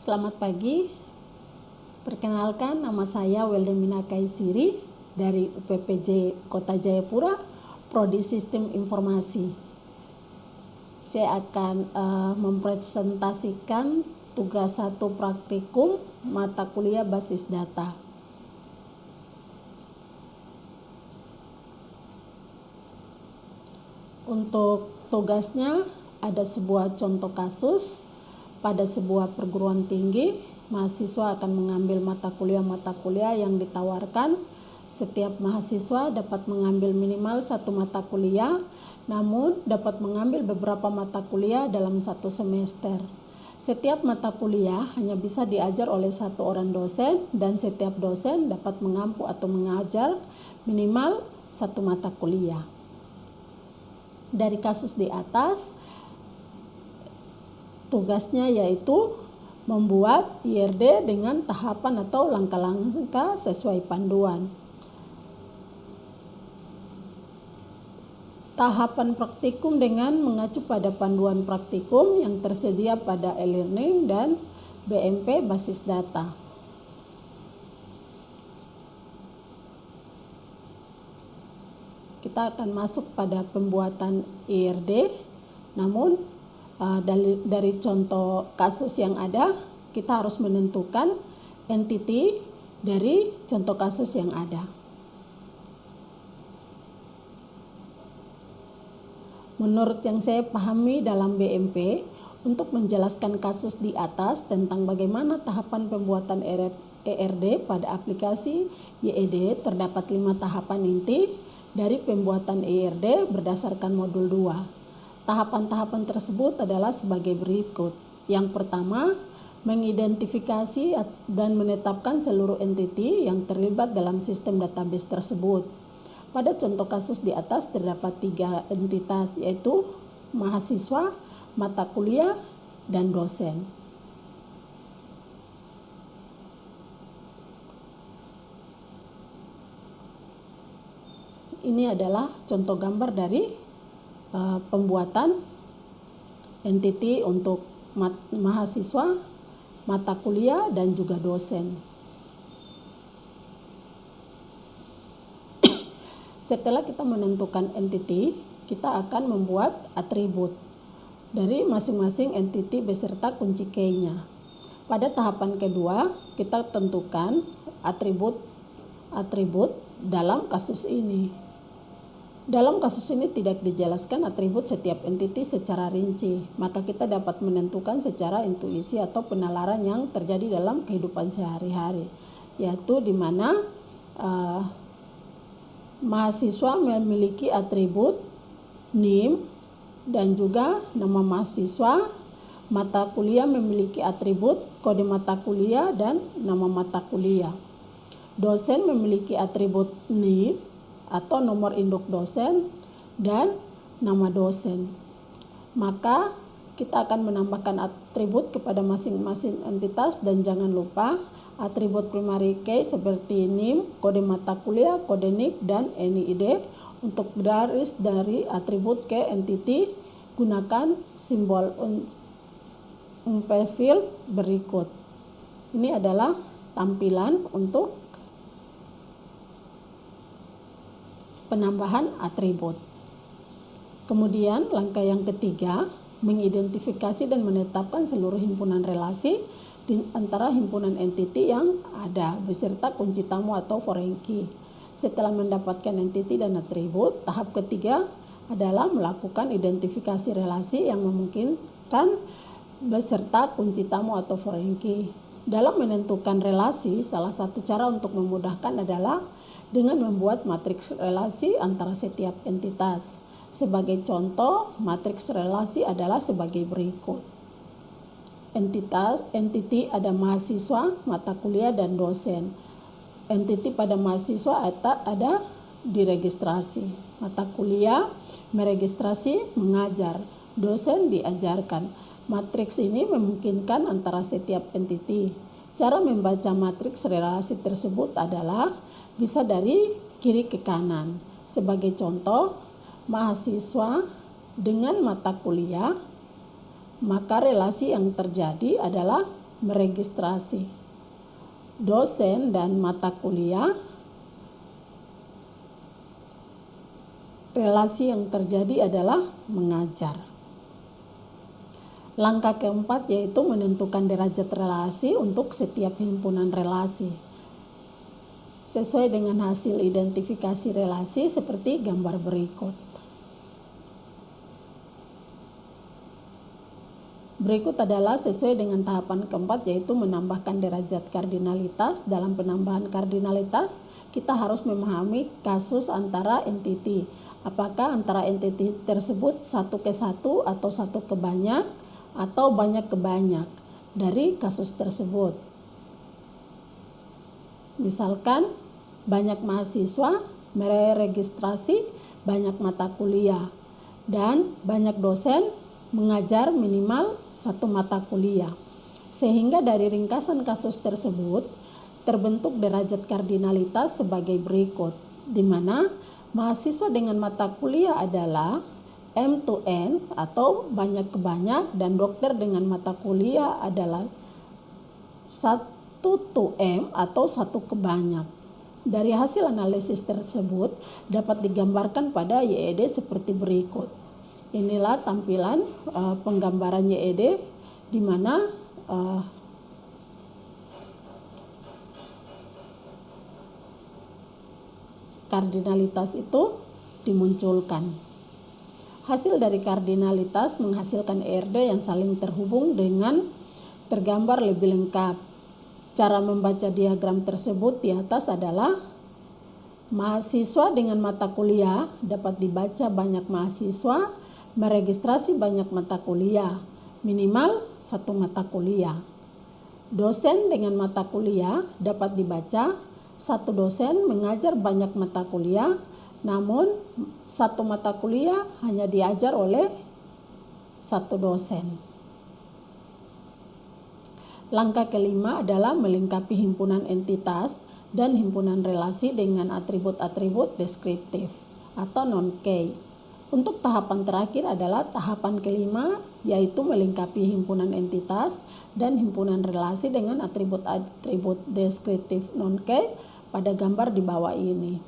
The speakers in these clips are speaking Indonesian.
Selamat pagi, perkenalkan nama saya Weldemina Kaisiri dari UPPJ Kota Jayapura, Prodi Sistem Informasi. Saya akan mempresentasikan tugas 1 praktikum mata kuliah basis data. Untuk tugasnya ada sebuah contoh kasus. Pada sebuah perguruan tinggi, mahasiswa akan mengambil mata kuliah yang ditawarkan. Setiap mahasiswa dapat mengambil minimal 1 mata kuliah, namun dapat mengambil beberapa mata kuliah dalam 1 semester. Setiap mata kuliah hanya bisa diajar oleh 1 orang dosen, dan setiap dosen dapat mengampu atau mengajar minimal 1 mata kuliah. Dari kasus di atas, tugasnya yaitu membuat IRD dengan tahapan atau langkah-langkah sesuai panduan. Tahapan praktikum dengan mengacu pada panduan praktikum yang tersedia pada e-learning dan BMP basis data. Kita akan masuk pada pembuatan IRD, namun dari contoh kasus yang ada, kita harus menentukan entity dari contoh kasus yang ada. Menurut yang saya pahami dalam BMP, untuk menjelaskan kasus di atas tentang bagaimana tahapan pembuatan ERD pada aplikasi YED, terdapat 5 tahapan inti dari pembuatan ERD berdasarkan modul 2. Tahapan-tahapan tersebut adalah sebagai berikut. Yang pertama, mengidentifikasi dan menetapkan seluruh entiti yang terlibat dalam sistem database tersebut. Pada contoh kasus di atas terdapat 3 entitas, yaitu mahasiswa, mata kuliah, dan dosen. Ini adalah contoh gambar dari pembuatan entity untuk mahasiswa, mata kuliah, dan juga dosen. Setelah kita menentukan entity, kita akan membuat atribut dari masing-masing entity beserta kunci key-nya. Pada tahapan kedua, kita tentukan atribut dalam kasus ini. Dalam kasus ini tidak dijelaskan atribut setiap entiti secara rinci, maka kita dapat menentukan secara intuisi atau penalaran yang terjadi dalam kehidupan sehari-hari, yaitu di mana mahasiswa memiliki atribut NIM dan juga nama mahasiswa, mata kuliah memiliki atribut kode mata kuliah dan nama mata kuliah. Dosen memiliki atribut NIM atau nomor induk dosen dan nama dosen. Maka kita akan menambahkan atribut kepada masing-masing entitas, dan jangan lupa atribut primary key seperti NIM, kode mata kuliah, kode NIK, dan NID. Untuk garis dari atribut ke entity, gunakan simbol field berikut. Ini adalah tampilan untuk penambahan atribut. Kemudian langkah yang ketiga, mengidentifikasi dan menetapkan seluruh himpunan relasi di antara himpunan entiti yang ada beserta kunci tamu atau foreign key. Setelah mendapatkan entiti dan atribut, tahap ketiga adalah melakukan identifikasi relasi yang memungkinkan beserta kunci tamu atau foreign key. Dalam menentukan relasi, salah satu cara untuk memudahkan adalah dengan membuat matriks relasi antara setiap entitas. Sebagai contoh, matriks relasi adalah sebagai berikut. Entity ada mahasiswa, mata kuliah, dan dosen. Entity pada mahasiswa ada diregistrasi. Mata kuliah meregistrasi, mengajar. Dosen diajarkan. Matriks ini memungkinkan antara setiap entity. Cara membaca matriks relasi tersebut adalah bisa dari kiri ke kanan. Sebagai contoh, mahasiswa dengan mata kuliah, maka relasi yang terjadi adalah meregistrasi. Dosen dan mata kuliah, relasi yang terjadi adalah mengajar. Langkah keempat yaitu menentukan derajat relasi untuk setiap himpunan relasi. Sesuai dengan hasil identifikasi relasi seperti gambar berikut. Berikut adalah sesuai dengan tahapan keempat yaitu menambahkan derajat kardinalitas. Dalam penambahan kardinalitas, kita harus memahami kasus antara entiti. Apakah antara entiti tersebut satu ke satu atau satu ke banyak atau banyak ke banyak dari kasus tersebut. Misalkan banyak mahasiswa meregistrasi banyak mata kuliah dan banyak dosen mengajar minimal satu mata kuliah. Sehingga dari ringkasan kasus tersebut terbentuk derajat kardinalitas sebagai berikut, di mana mahasiswa dengan mata kuliah adalah M to N atau banyak ke banyak, dan dokter dengan mata kuliah adalah 1 to M atau 1 ke banyak. Dari hasil analisis tersebut dapat digambarkan pada YED seperti berikut. Inilah tampilan penggambaran YED di mana kardinalitas itu dimunculkan. Hasil dari kardinalitas menghasilkan ERD yang saling terhubung dengan tergambar lebih lengkap. Cara membaca diagram tersebut di atas adalah mahasiswa dengan mata kuliah dapat dibaca banyak mahasiswa meregistrasi banyak mata kuliah, minimal satu mata kuliah. Dosen dengan mata kuliah dapat dibaca satu dosen mengajar banyak mata kuliah, namun satu mata kuliah hanya diajar oleh satu dosen. Langkah kelima adalah melengkapi himpunan entitas dan himpunan relasi dengan atribut-atribut deskriptif atau non-key. Untuk tahapan terakhir adalah tahapan kelima, yaitu melengkapi himpunan entitas dan himpunan relasi dengan atribut-atribut deskriptif non-key pada gambar di bawah ini.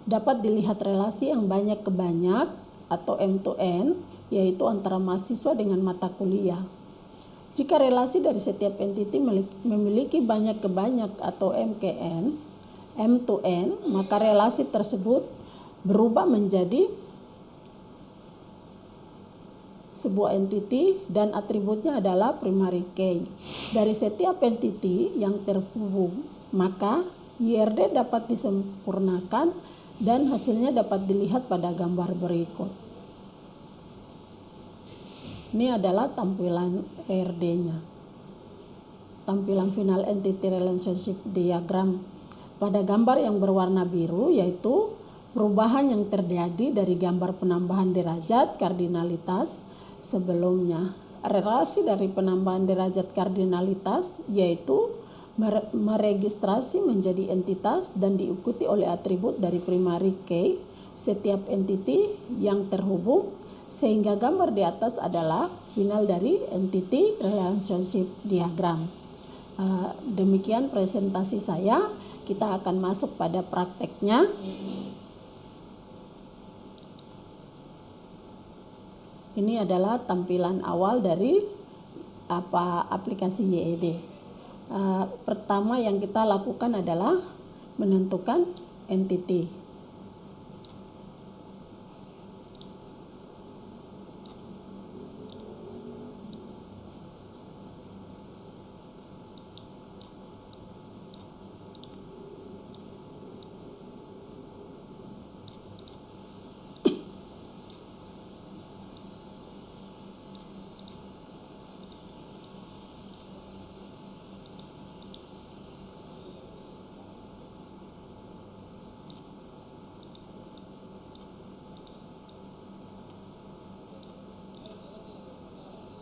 Dapat dilihat relasi yang banyak ke banyak atau M to N, yaitu antara mahasiswa dengan mata kuliah. Jika relasi dari setiap entiti memiliki banyak ke banyak atau M ke N, M to N, maka relasi tersebut berubah menjadi sebuah entiti dan atributnya adalah primary key. Dari setiap entiti yang terhubung, maka YRD dapat disempurnakan dan hasilnya dapat dilihat pada gambar berikut. Ini adalah tampilan ERD-nya. Tampilan final entity relationship diagram pada gambar yang berwarna biru, yaitu perubahan yang terjadi dari gambar penambahan derajat kardinalitas sebelumnya. Relasi dari penambahan derajat kardinalitas yaitu meregistrasi menjadi entitas dan diikuti oleh atribut dari primary key setiap entiti yang terhubung, sehingga gambar di atas adalah final dari entity relationship diagram. Demikian presentasi saya. Kita akan masuk pada prakteknya. Ini adalah tampilan awal dari aplikasi YED. Pertama yang kita lakukan adalah menentukan entity.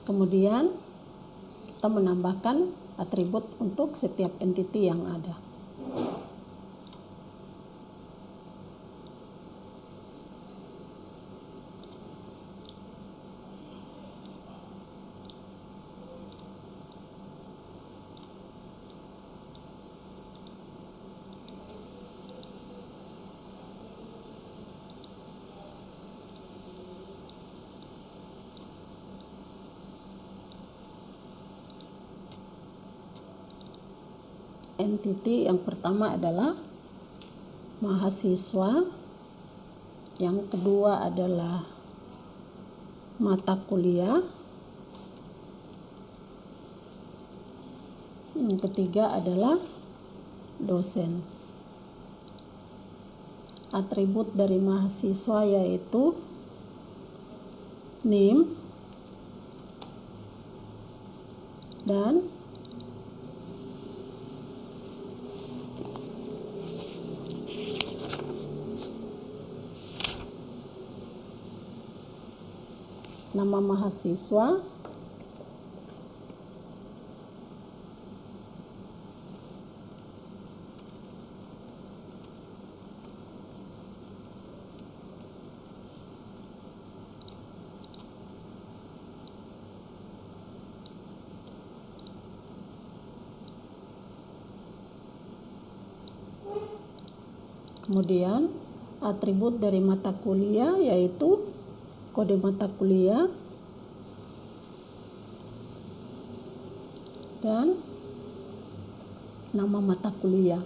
Kemudian kita menambahkan atribut untuk setiap entiti yang ada. entity yang pertama adalah mahasiswa, yang kedua adalah mata kuliah, yang ketiga adalah dosen. Atribut dari mahasiswa yaitu name dan nama mahasiswa, kemudian atribut dari mata kuliah yaitu kode mata kuliah dan nama mata kuliah.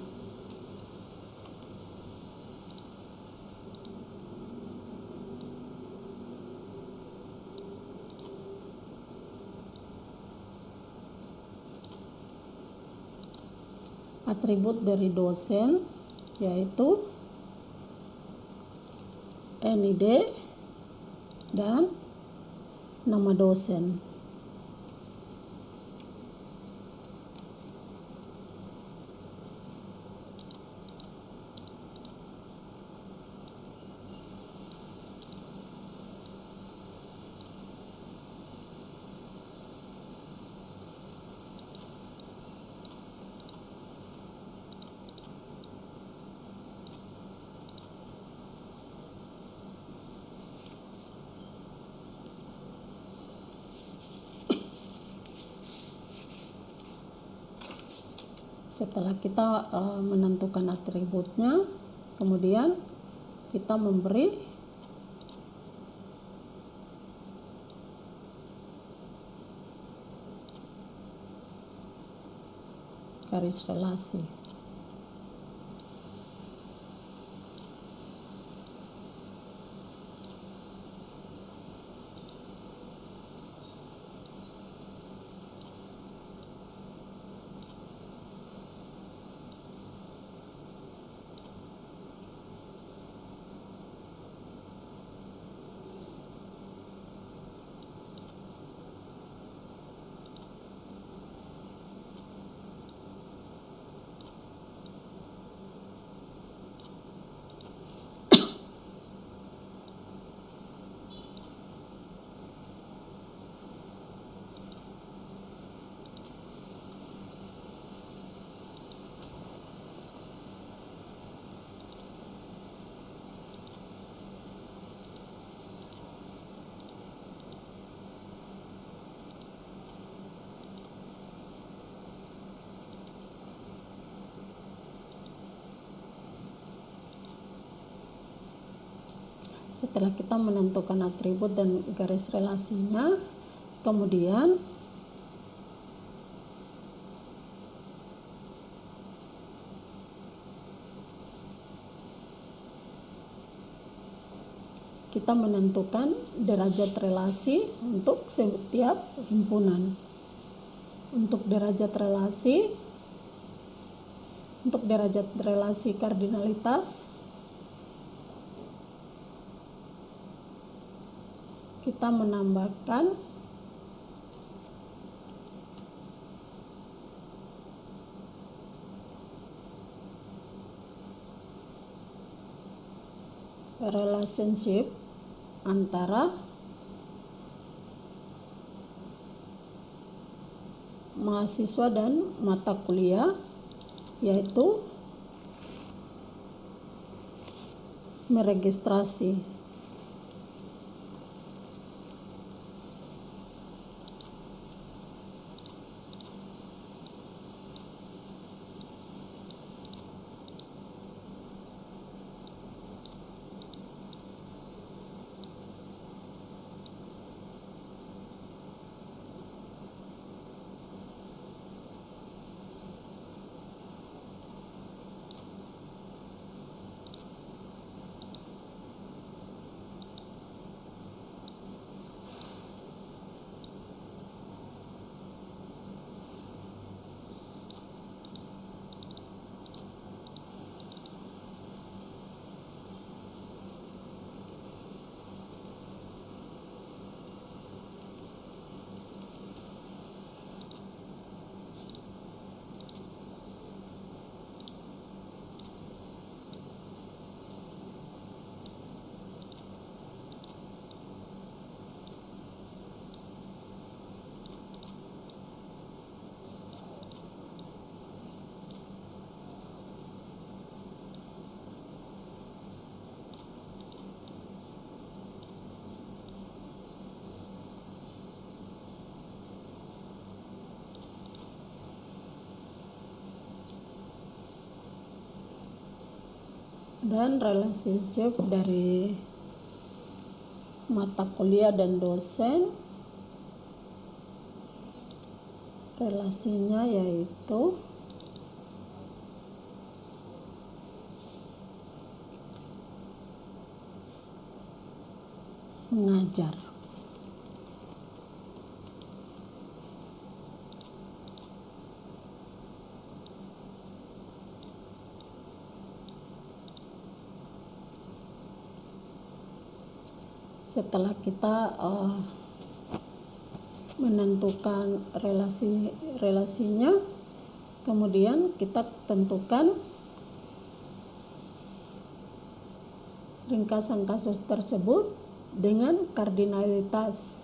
Atribut dari dosen yaitu NID dan nama dosen. Setelah kita menentukan atributnya, kemudian kita memberi garis relasi. Setelah kita menentukan atribut dan garis relasinya, kemudian kita menentukan derajat relasi untuk setiap himpunan. Untuk derajat relasi kardinalitas, kita menambahkan relationship antara mahasiswa dan mata kuliah, yaitu meregistrasi. dan relationship dari mata kuliah dan dosen. Relasinya yaitu mengajar. Setelah kita menentukan relasinya, kemudian kita tentukan ringkasan kasus tersebut dengan kardinalitas.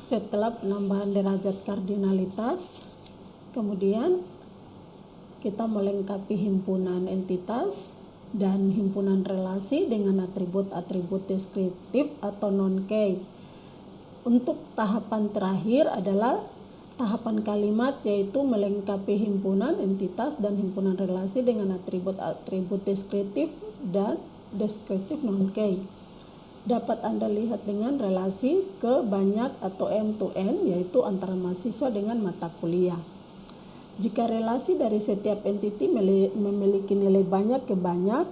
Setelah penambahan derajat kardinalitas, kemudian kita melengkapi himpunan entitas dan himpunan relasi dengan atribut-atribut deskriptif atau non-key. Untuk tahapan terakhir adalah tahapan kalimat, yaitu melengkapi himpunan entitas dan himpunan relasi dengan atribut-atribut deskriptif dan deskriptif non-key. Dapat Anda lihat dengan relasi ke banyak atau M2N, yaitu antara mahasiswa dengan mata kuliah. Jika relasi dari setiap entiti memiliki nilai banyak ke banyak,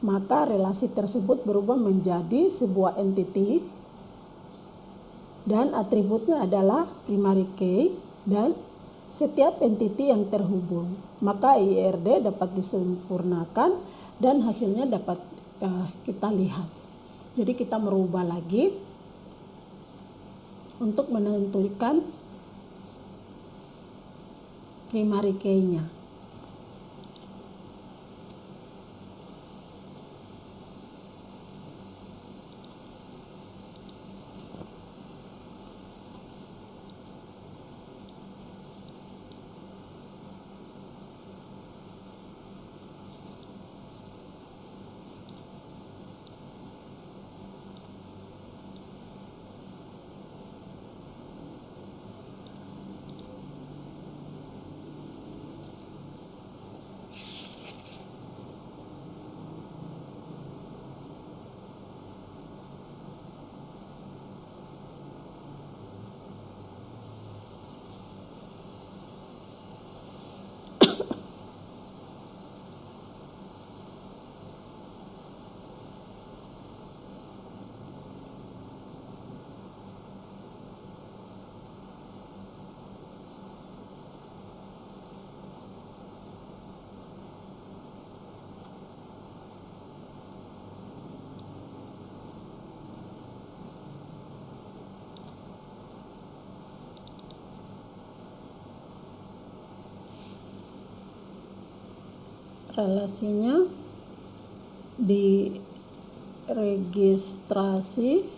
maka relasi tersebut berubah menjadi sebuah entiti dan atributnya adalah primary key dan setiap entiti yang terhubung. Maka IRD dapat disempurnakan dan hasilnya dapat kita lihat. Jadi kita merubah lagi untuk menentukan primary key-nya. Relasinya di registrasi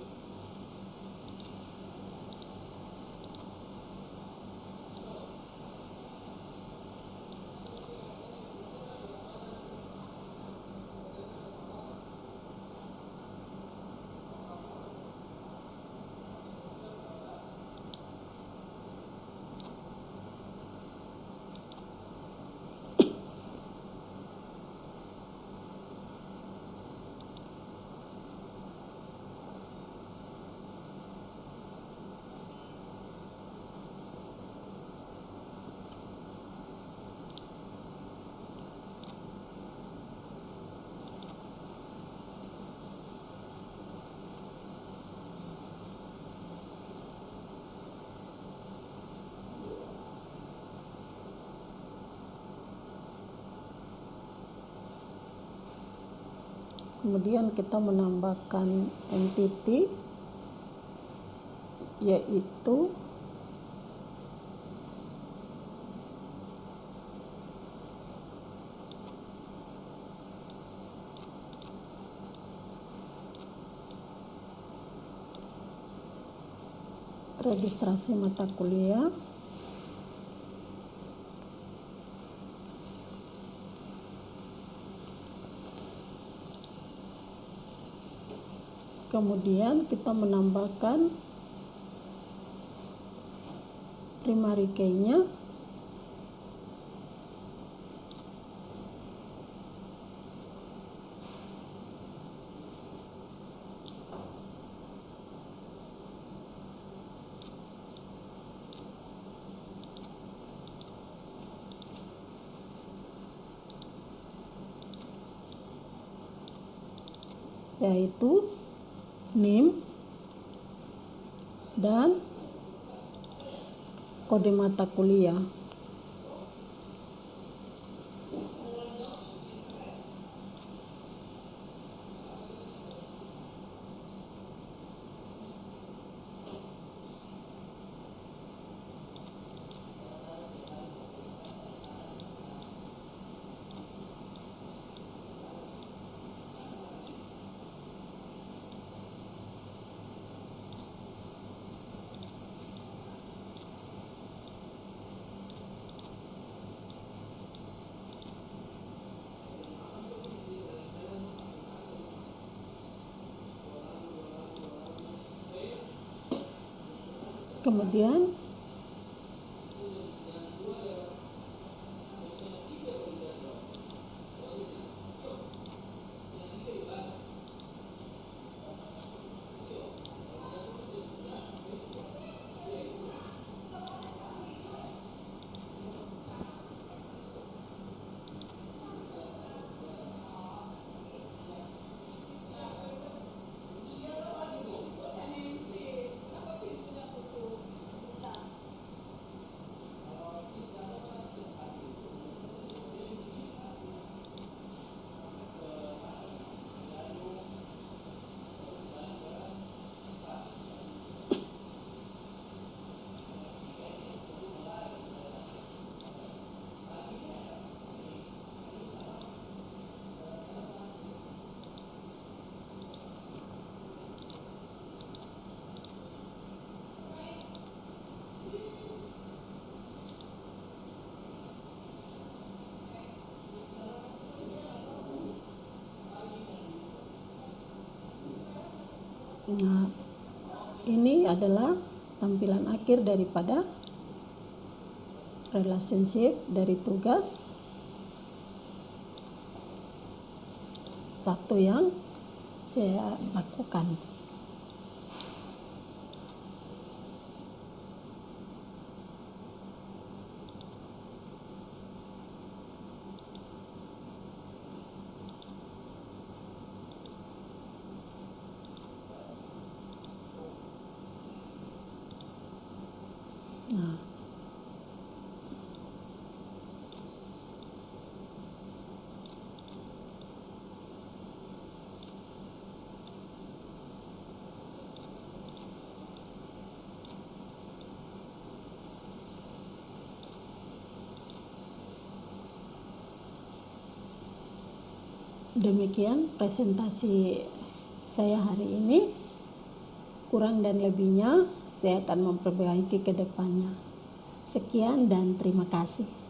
Kemudian kita menambahkan entity, yaitu registrasi mata kuliah, kemudian kita menambahkan primary key-nya, yaitu name dan kode mata kuliah. Kemudian nah, ini adalah tampilan akhir daripada relationship dari tugas satu yang saya lakukan. Nah, demikian presentasi saya hari ini. Kurang dan lebihnya saya akan memperbaiki ke depannya. Sekian dan terima kasih.